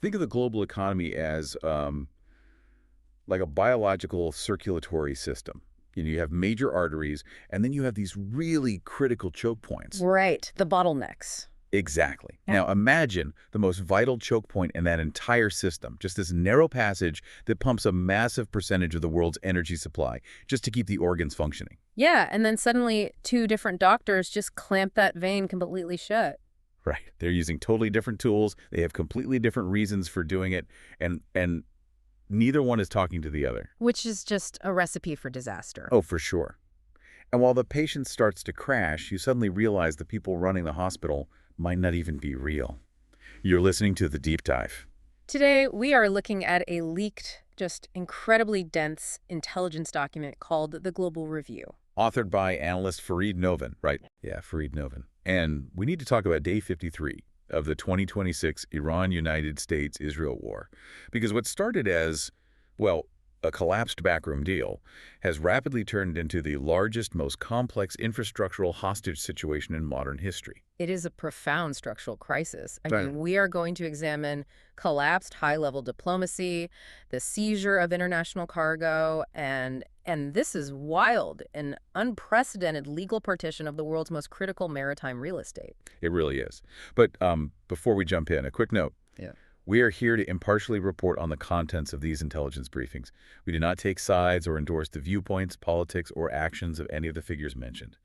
Think of the global economy as like a biological circulatory system. You have major arteries, and then you have these really critical choke points. Right, the bottlenecks. Exactly. Yeah. Now imagine the most vital choke point in that entire system, just this narrow passage that pumps a massive percentage of the world's energy supply just to keep the organs functioning. Yeah, and then suddenly two different doctors just clamp that vein completely shut. Right. They're using totally different tools. They have completely different reasons for doing it, and neither one is talking to the other. Which is just a recipe for disaster. Oh, for sure. And while the patient starts to crash, you suddenly realize the people running the hospital might not even be real. You're listening to The Deep Dive. Today, we are looking at a leaked, just incredibly dense intelligence document called the Global Review. Authored by analyst Fareed Novin. Right. Yeah, Fareed Novin. And we need to talk about Day 53 of the 2026 Iran-United States-Israel war. Because what started as, well, a collapsed backroom deal has rapidly turned into the largest, most complex infrastructural hostage situation in modern history. It is a profound structural crisis. I Right. mean, we are going to examine collapsed high-level diplomacy, the seizure of international cargo, and this is wild, an unprecedented legal partition of the world's most critical maritime real estate. It really is. But before we jump in, a quick note. Yeah. We are here to impartially report on the contents of these intelligence briefings. We do not take sides or endorse the viewpoints, politics, or actions of any of the figures mentioned.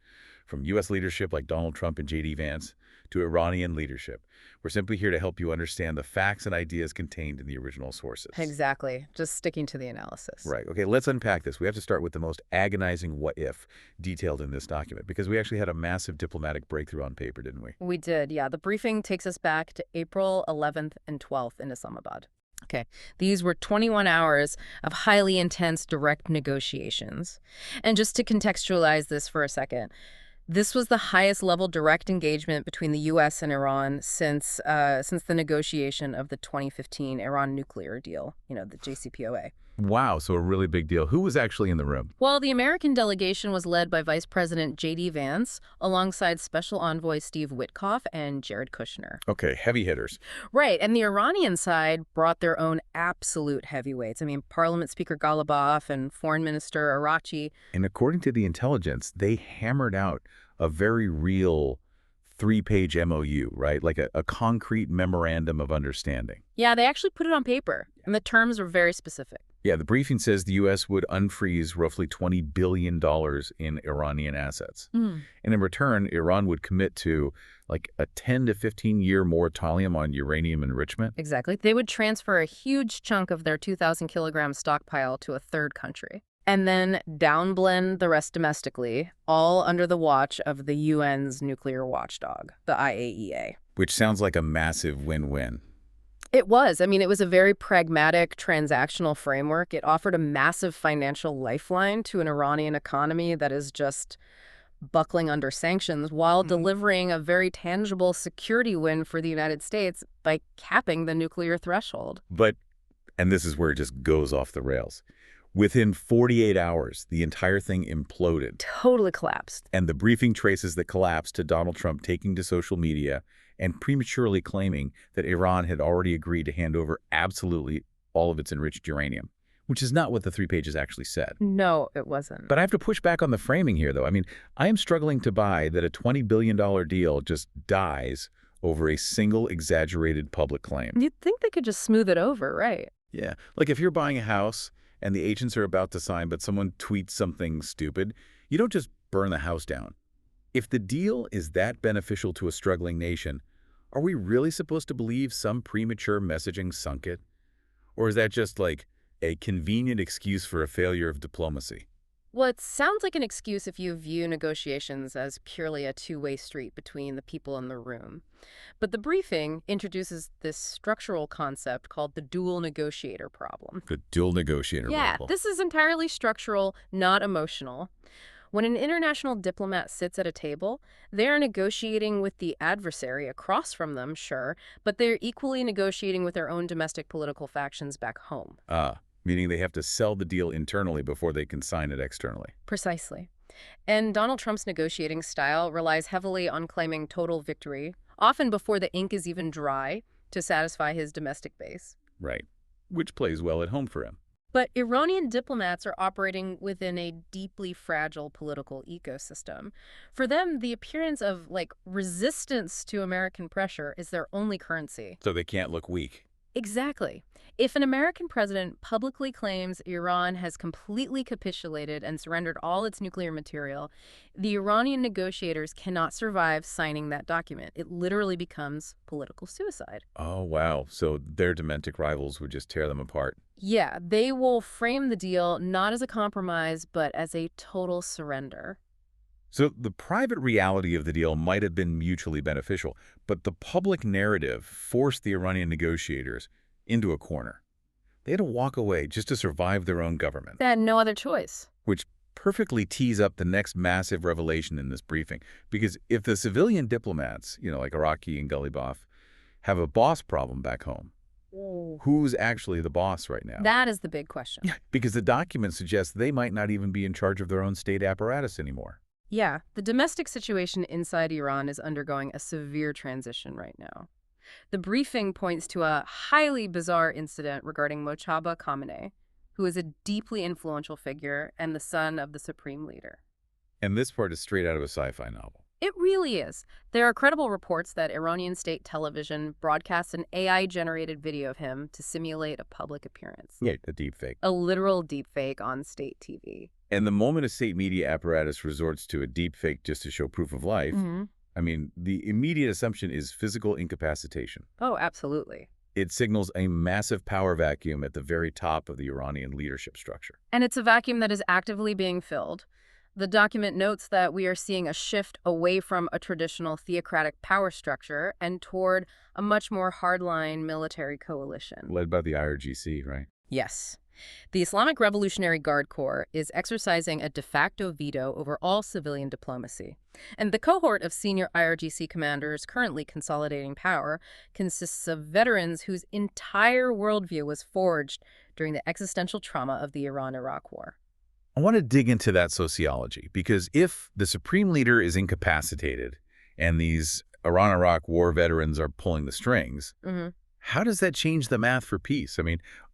From U.S. leadership like Donald Trump and J.D. Vance to Iranian leadership, we're simply here to help you understand the facts and ideas contained in the original sources. Exactly. Just sticking to the analysis. Right. Okay, let's unpack this. We have to start with the most agonizing what-if detailed in this document, because we actually had a massive diplomatic breakthrough on paper, didn't we? We did, yeah. The briefing takes us back to April 11th and 12th in Islamabad. Okay, these were 21 hours of highly intense direct negotiations. And just to contextualize this for a second, this was the highest level direct engagement between the U.S. and Iran since the negotiation of the 2015 Iran nuclear deal, the JCPOA. Wow, so a really big deal. Who was actually in the room? Well, the American delegation was led by Vice President J.D. Vance, alongside Special Envoy Steve Witkoff and Jared Kushner. Okay, heavy hitters. Right, and the Iranian side brought their own absolute heavyweights. I mean, Parliament Speaker Ghalibaf and Foreign Minister Arachi. And according to the intelligence, they hammered out a very real 3-page MOU, right? Like a concrete memorandum of understanding. Yeah, they actually put it on paper, and the terms were very specific. Yeah, the briefing says the U.S. would unfreeze roughly $20 billion in Iranian assets. And in return, Iran would commit to like a 10 to 15-year moratorium on uranium enrichment. Exactly. They would transfer a huge chunk of their 2,000-kilogram stockpile to a third country, and then downblend the rest domestically, all under the watch of the UN's nuclear watchdog, the IAEA. Which sounds like a massive win-win. It was. I mean, it was a very pragmatic, transactional framework. It offered a massive financial lifeline to an Iranian economy that is just buckling under sanctions while delivering a very tangible security win for the United States by capping the nuclear threshold. But, and this is where it just goes off the rails, within 48 hours, the entire thing imploded. Totally collapsed. And the briefing traces the collapse to Donald Trump taking to social media and prematurely claiming that Iran had already agreed to hand over absolutely all of its enriched uranium, which is not what the 3 pages actually said. No, it wasn't. But I have to push back on the framing here, though. I mean, I am struggling to buy that a $20 billion deal just dies over a single exaggerated public claim. You'd think they could just smooth it over, right? Yeah, like if you're buying a house and the agents are about to sign, but someone tweets something stupid, you don't just burn the house down. If the deal is that beneficial to a struggling nation, are we really supposed to believe some premature messaging sunk it? Or is that just like a convenient excuse for a failure of diplomacy? Well, it sounds like an excuse if you view negotiations as purely a two-way street between the people in the room. But the briefing introduces this structural concept called the dual negotiator problem. The dual negotiator Yeah, problem. this is entirely structural, not emotional. When an international diplomat sits at a table, they are negotiating with the adversary across from them, sure, but they're equally negotiating with their own domestic political factions back home. Meaning they have to sell the deal internally before they can sign it externally. Precisely. And Donald Trump's negotiating style relies heavily on claiming total victory, often before the ink is even dry, to satisfy his domestic base. Right. Which plays well at home for him. But Iranian diplomats are operating within a deeply fragile political ecosystem. For them, the appearance of, resistance to American pressure is their only currency. So they can't look weak. Exactly. If an American president publicly claims Iran has completely capitulated and surrendered all its nuclear material, the Iranian negotiators cannot survive signing that document. It literally becomes political suicide. Oh, wow. So their domestic rivals would just tear them apart. Yeah, they will frame the deal not as a compromise, but as a total surrender. So the private reality of the deal might have been mutually beneficial, but the public narrative forced the Iranian negotiators into a corner. They had to walk away just to survive their own government. They had no other choice. Which perfectly tees up the next massive revelation in this briefing. Because if the civilian diplomats, like Iraqi and Ghalibaf, have a boss problem back home, who's actually the boss right now? That is the big question. Yeah, because the document suggests they might not even be in charge of their own state apparatus anymore. Yeah, the domestic situation inside Iran is undergoing a severe transition right now. The briefing points to a highly bizarre incident regarding Mojtaba Khamenei, who is a deeply influential figure and the son of the supreme leader. And this part is straight out of a sci-fi novel. It really is. There are credible reports that Iranian state television broadcasts an AI-generated video of him to simulate a public appearance. Yeah, a deep fake. A literal deepfake on state TV. And the moment a state media apparatus resorts to a deep fake just to show proof of life, the immediate assumption is physical incapacitation. Oh, absolutely. It signals a massive power vacuum at the very top of the Iranian leadership structure. And it's a vacuum that is actively being filled. The document notes that we are seeing a shift away from a traditional theocratic power structure and toward a much more hardline military coalition. Led by the IRGC, right? Yes. The Islamic Revolutionary Guard Corps is exercising a de facto veto over all civilian diplomacy. And the cohort of senior IRGC commanders currently consolidating power consists of veterans whose entire worldview was forged during the existential trauma of the Iran-Iraq War. I want to dig into that sociology, because if the supreme leader is incapacitated and these Iran-Iraq war veterans are pulling the strings, how does that change the math for peace?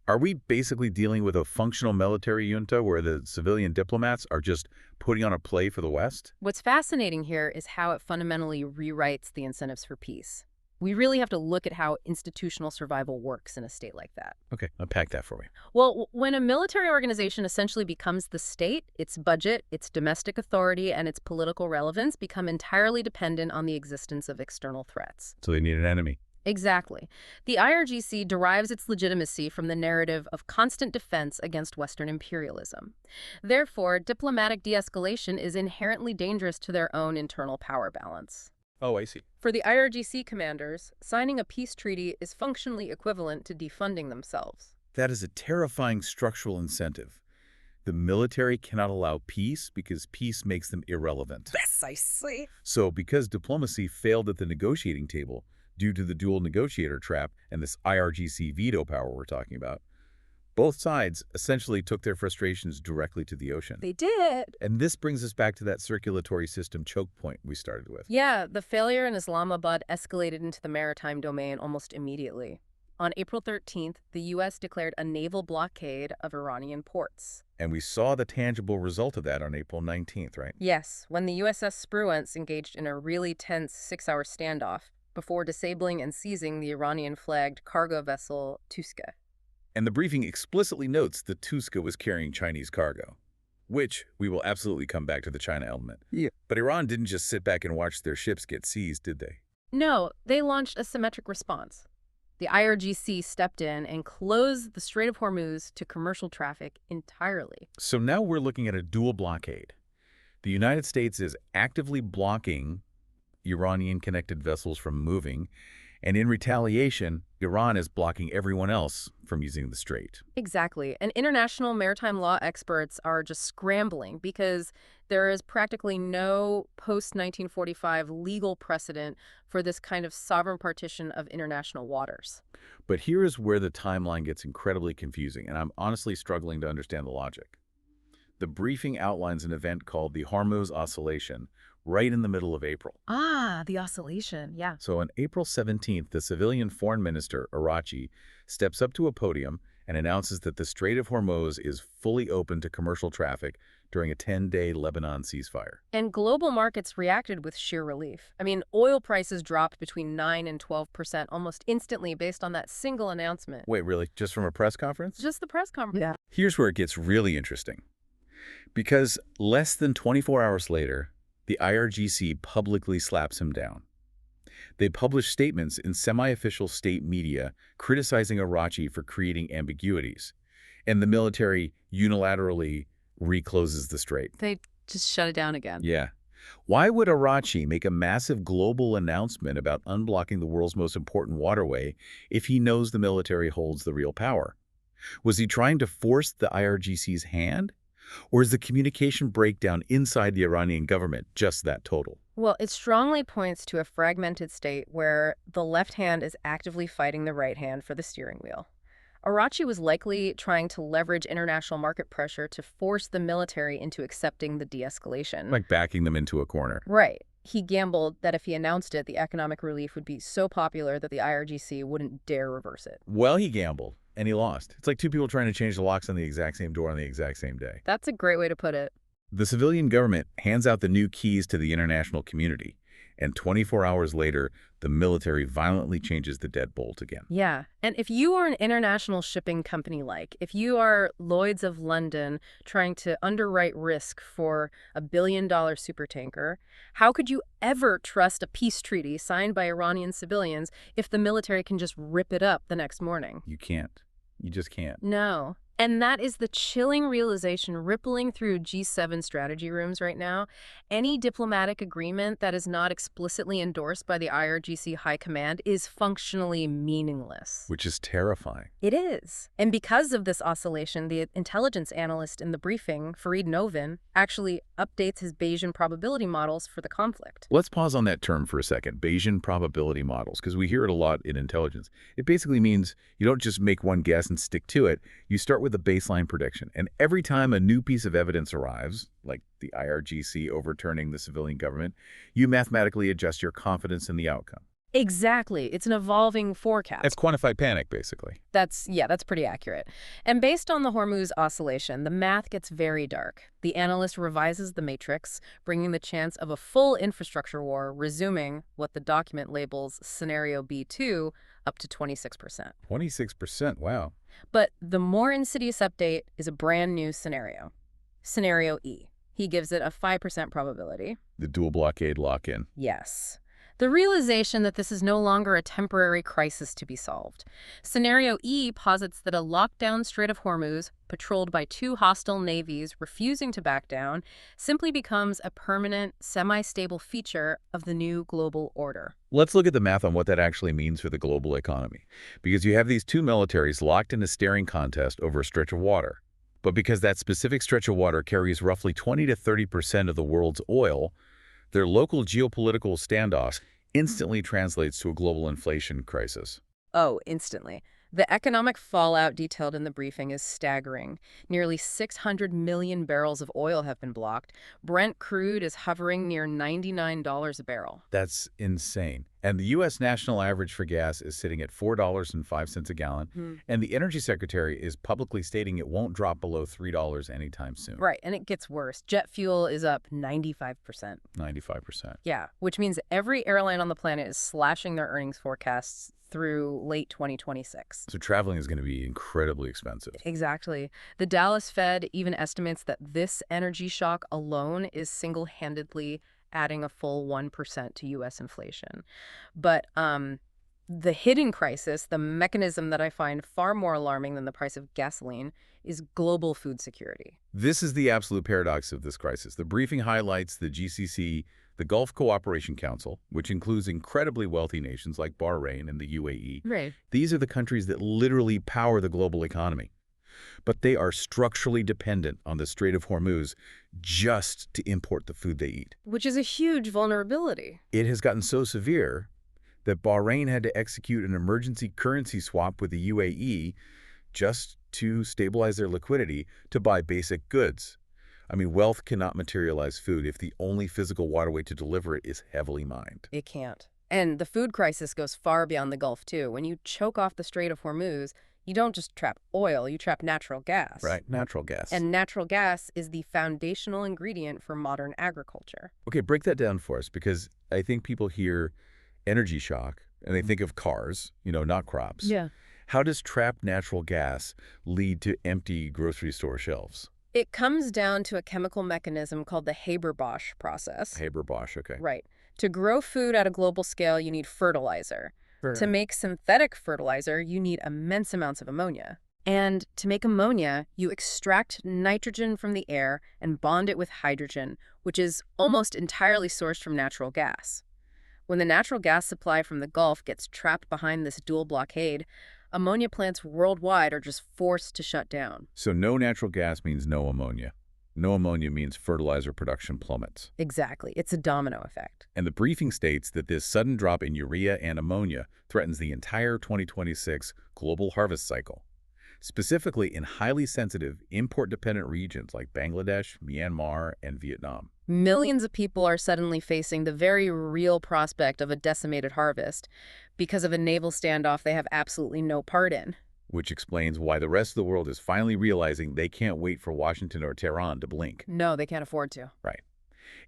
Are we basically dealing with a functional military junta where the civilian diplomats are just putting on a play for the West? What's fascinating here is how it fundamentally rewrites the incentives for peace. We really have to look at how institutional survival works in a state like that. Okay, unpack that for me. Well, when a military organization essentially becomes the state, its budget, its domestic authority, and its political relevance become entirely dependent on the existence of external threats. So they need an enemy. Exactly. The IRGC derives its legitimacy from the narrative of constant defense against Western imperialism. Therefore, diplomatic de-escalation is inherently dangerous to their own internal power balance. Oh, I see. For the IRGC commanders, signing a peace treaty is functionally equivalent to defunding themselves. That is a terrifying structural incentive. The military cannot allow peace because peace makes them irrelevant. Precisely. So because diplomacy failed at the negotiating table due to the dual negotiator trap and this IRGC veto power we're talking about, both sides essentially took their frustrations directly to the ocean. They did. And this brings us back to that circulatory system choke point we started with. Yeah, the failure in Islamabad escalated into the maritime domain almost immediately. On April 13th, the U.S. declared a naval blockade of Iranian ports. And we saw the tangible result of that on April 19th, right? Yes, when the USS Spruance engaged in a really tense 6-hour standoff before disabling and seizing the Iranian-flagged cargo vessel Tuska. And the briefing explicitly notes that Tuska was carrying Chinese cargo, which we will absolutely come back to the China element. Yeah. But Iran didn't just sit back and watch their ships get seized, did they? No, they launched a symmetric response. The IRGC stepped in and closed the Strait of Hormuz to commercial traffic entirely. So now we're looking at a dual blockade. The United States is actively blocking Iranian-connected vessels from moving, and in retaliation, Iran is blocking everyone else from using the strait. Exactly. And international maritime law experts are just scrambling because there is practically no post-1945 legal precedent for this kind of sovereign partition of international waters. But here is where the timeline gets incredibly confusing, and I'm honestly struggling to understand the logic. The briefing outlines an event called the Hormuz Oscillation, right in the middle of April. Ah, the oscillation, yeah. So on April 17th, the civilian foreign minister, Arachi, steps up to a podium and announces that the Strait of Hormuz is fully open to commercial traffic during a 10-day Lebanon ceasefire. And global markets reacted with sheer relief. I mean, oil prices dropped between 9 and 12% almost instantly based on that single announcement. Wait, really? Just from a press conference? Just the press conference. Yeah. Here's where it gets really interesting. Because less than 24 hours later, the IRGC publicly slaps him down. They publish statements in semi-official state media criticizing Arachi for creating ambiguities, and the military unilaterally recloses the strait. They just shut it down again. Yeah. Why would Arachi make a massive global announcement about unblocking the world's most important waterway if he knows the military holds the real power? Was he trying to force the IRGC's hand? Or is the communication breakdown inside the Iranian government just that total? Well, it strongly points to a fragmented state where the left hand is actively fighting the right hand for the steering wheel. Arachi was likely trying to leverage international market pressure to force the military into accepting the de-escalation. Like backing them into a corner. Right. He gambled that if he announced it, the economic relief would be so popular that the IRGC wouldn't dare reverse it. Well, he gambled, and he lost. It's like two people trying to change the locks on the exact same door on the exact same day. That's a great way to put it. The civilian government hands out the new keys to the international community, and 24 hours later, the military violently changes the deadbolt again. Yeah, and if you are an international shipping company if you are Lloyd's of London trying to underwrite risk for a billion-dollar supertanker, how could you ever trust a peace treaty signed by Iranian civilians if the military can just rip it up the next morning? You can't. You just can't. No. And that is the chilling realization rippling through G7 strategy rooms right now. Any diplomatic agreement that is not explicitly endorsed by the IRGC High Command is functionally meaningless. Which is terrifying. It is. And because of this oscillation, the intelligence analyst in the briefing, Farid Novin, actually updates his Bayesian probability models for the conflict. Let's pause on that term for a second, Bayesian probability models, because we hear it a lot in intelligence. It basically means you don't just make one guess and stick to it. You start with a baseline prediction. And every time a new piece of evidence arrives, like the IRGC overturning the civilian government, you mathematically adjust your confidence in the outcome. Exactly. It's an evolving forecast. That's quantified panic, basically. That's pretty accurate. And based on the Hormuz oscillation, the math gets very dark. The analyst revises the matrix, bringing the chance of a full infrastructure war, resuming what the document labels Scenario B2 up to 26%. 26%, wow. But the more insidious update is a brand new scenario. Scenario E. He gives it a 5% probability. The dual-blockade lock-in. Yes. The realization that this is no longer a temporary crisis to be solved. Scenario E posits that a lockdown Strait of Hormuz, patrolled by two hostile navies refusing to back down, simply becomes a permanent, semi-stable feature of the new global order. Let's look at the math on what that actually means for the global economy. Because you have these two militaries locked in a staring contest over a stretch of water. But because that specific stretch of water carries roughly 20 to 30% of the world's oil, their local geopolitical standoff instantly translates to a global inflation crisis. Oh, instantly. The economic fallout detailed in the briefing is staggering. Nearly 600 million barrels of oil have been blocked. Brent crude is hovering near $99 a barrel. That's insane. And the U.S. national average for gas is sitting at $4.05 a gallon. And the Energy Secretary is publicly stating it won't drop below $3 anytime soon. Right, and it gets worse. Jet fuel is up 95%. 95%. Yeah, which means every airline on the planet is slashing their earnings forecasts through late 2026. So traveling is going to be incredibly expensive. Exactly. The Dallas Fed even estimates that this energy shock alone is single-handedly adding a full 1% to U.S. inflation. But the hidden crisis, the mechanism that I find far more alarming than the price of gasoline, is global food security. This is the absolute paradox of this crisis. The briefing highlights the GCC, the Gulf Cooperation Council, which includes incredibly wealthy nations like Bahrain and the UAE. Right. These are the countries that literally power the global economy. But they are structurally dependent on the Strait of Hormuz just to import the food they eat. Which is a huge vulnerability. It has gotten so severe that Bahrain had to execute an emergency currency swap with the UAE just to stabilize their liquidity to buy basic goods. I mean, wealth cannot materialize food if the only physical waterway to deliver it is heavily mined. It can't. And the food crisis goes far beyond the Gulf, too. When you choke off the Strait of Hormuz, you don't just trap oil, you trap natural gas. Right, natural gas. And natural gas is the foundational ingredient for modern agriculture. Okay, break that down for us, because I think people hear energy shock and they think of cars, not crops. Yeah. How does trapped natural gas lead to empty grocery store shelves? It comes down to a chemical mechanism called the Haber-Bosch process. Haber-Bosch, okay. Right. To grow food at a global scale, you need fertilizer. Sure. To make synthetic fertilizer, you need immense amounts of ammonia. And to make ammonia, you extract nitrogen from the air and bond it with hydrogen, which is almost entirely sourced from natural gas. When the natural gas supply from the Gulf gets trapped behind this dual blockade, ammonia plants worldwide are just forced to shut down. So no natural gas means no ammonia. No ammonia means fertilizer production plummets. Exactly. It's a domino effect. And the briefing states that this sudden drop in urea and ammonia threatens the entire 2026 global harvest cycle, specifically in highly sensitive, import-dependent regions like Bangladesh, Myanmar, and Vietnam. Millions of people are suddenly facing the very real prospect of a decimated harvest because of a naval standoff they have absolutely no part in. Which explains why the rest of the world is finally realizing they can't wait for Washington or Tehran to blink. No, they can't afford to. Right.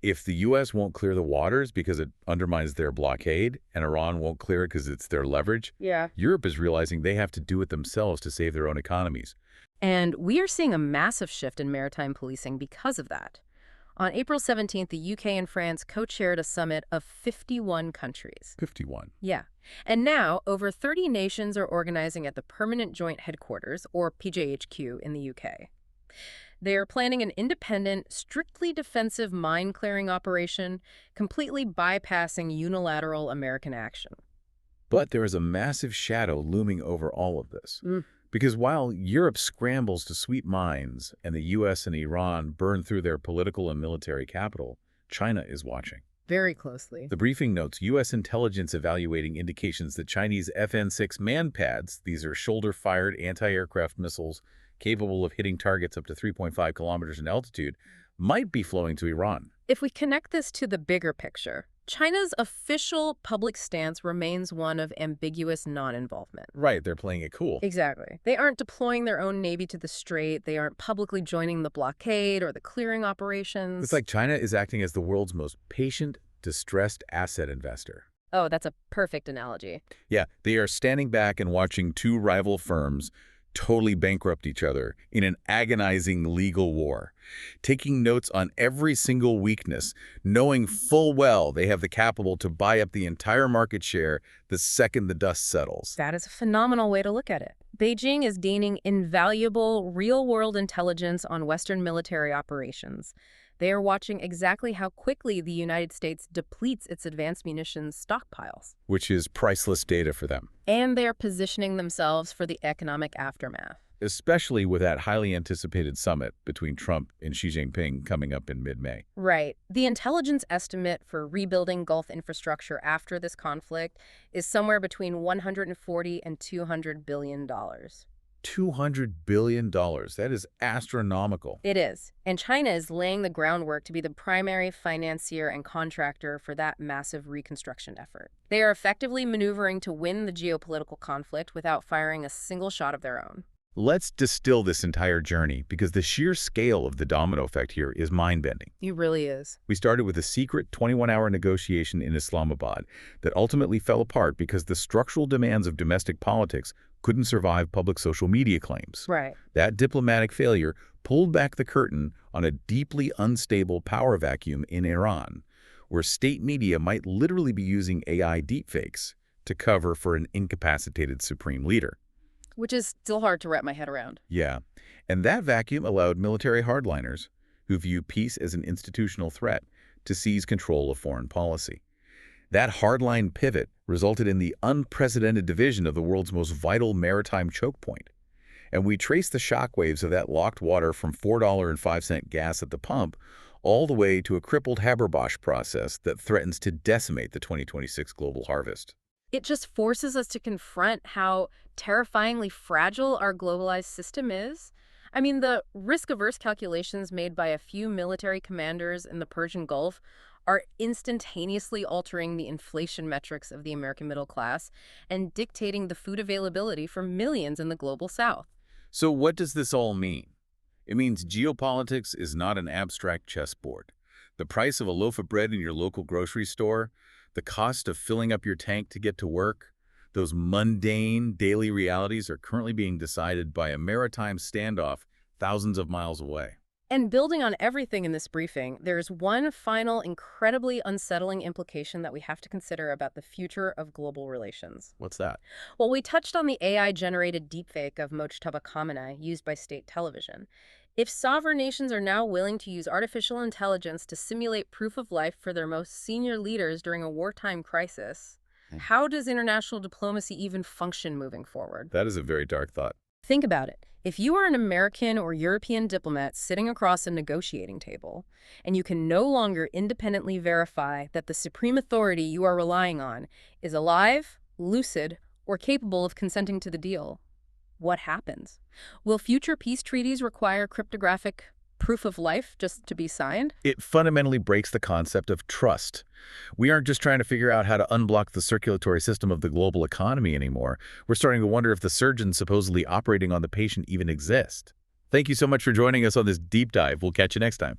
If the U.S. won't clear the waters because it undermines their blockade, and Iran won't clear it because it's their leverage, Europe is realizing they have to do it themselves to save their own economies. And we are seeing a massive shift in maritime policing because of that. On April 17th, the UK and France co-chaired a summit of 51 countries. 51. Yeah. And now, over 30 nations are organizing at the Permanent Joint Headquarters, or PJHQ, in the UK. They are planning an independent, strictly defensive mine-clearing operation, completely bypassing unilateral American action. But there is a massive shadow looming over all of this. Because while Europe scrambles to sweep mines and the U.S. and Iran burn through their political and military capital, China is watching. Very closely. The briefing notes U.S. intelligence evaluating indications that Chinese FN-6 man-pads, these are shoulder-fired anti-aircraft missiles capable of hitting targets up to 3.5 kilometers in altitude, might be flowing to Iran. If we connect this to the bigger picture, China's official public stance remains one of ambiguous non-involvement. Right, they're playing it cool. Exactly. They aren't deploying their own navy to the strait. They aren't publicly joining the blockade or the clearing operations. It's like China is acting as the world's most patient, distressed asset investor. Oh, that's a perfect analogy. Yeah, they are standing back and watching two rival firms totally bankrupt each other in an agonizing legal war, taking notes on every single weakness, knowing full well they have the capital to buy up the entire market share the second the dust settles. That is a phenomenal way to look at it. Beijing is gaining invaluable real-world intelligence on Western military operations. They are watching exactly how quickly the United States depletes its advanced munitions stockpiles. Which is priceless data for them. And they are positioning themselves for the economic aftermath. Especially with that highly anticipated summit between Trump and Xi Jinping coming up in mid-May. Right. The intelligence estimate for rebuilding Gulf infrastructure after this conflict is somewhere between $140 and $200 billion. $200 billion. That is astronomical. It is. And China is laying the groundwork to be the primary financier and contractor for that massive reconstruction effort. They are effectively maneuvering to win the geopolitical conflict without firing a single shot of their own. Let's distill this entire journey, because the sheer scale of the domino effect here is mind-bending. It really is. We started with a secret 21-hour negotiation in Islamabad that ultimately fell apart because the structural demands of domestic politics couldn't survive public social media claims. Right. That diplomatic failure pulled back the curtain on a deeply unstable power vacuum in Iran, where state media might literally be using AI deepfakes to cover for an incapacitated supreme leader. Which is still hard to wrap my head around. Yeah, and that vacuum allowed military hardliners, who view peace as an institutional threat, to seize control of foreign policy. That hardline pivot resulted in the unprecedented division of the world's most vital maritime choke point. And we trace the shockwaves of that locked water from $4.05 gas at the pump all the way to a crippled Haber-Bosch process that threatens to decimate the 2026 global harvest. It just forces us to confront how terrifyingly fragile our globalized system is. I mean, the risk-averse calculations made by a few military commanders in the Persian Gulf are instantaneously altering the inflation metrics of the American middle class and dictating the food availability for millions in the global south. So what does this all mean? It means geopolitics is not an abstract chessboard. The price of a loaf of bread in your local grocery store, the cost of filling up your tank to get to work, those mundane daily realities are currently being decided by a maritime standoff thousands of miles away. And building on everything in this briefing, there's one final incredibly unsettling implication that we have to consider about the future of global relations. What's that? Well, we touched on the AI-generated deepfake of Mojtaba Khamenei used by state television. If sovereign nations are now willing to use artificial intelligence to simulate proof of life for their most senior leaders during a wartime crisis, how does international diplomacy even function moving forward? That is a very dark thought. Think about it. If you are an American or European diplomat sitting across a negotiating table, and you can no longer independently verify that the supreme authority you are relying on is alive, lucid, or capable of consenting to the deal, what happens? Will future peace treaties require cryptographic proof of life just to be signed? It fundamentally breaks the concept of trust. We aren't just trying to figure out how to unblock the circulatory system of the global economy anymore. We're starting to wonder if the surgeons supposedly operating on the patient even exist. Thank you so much for joining us on this deep dive. We'll catch you next time.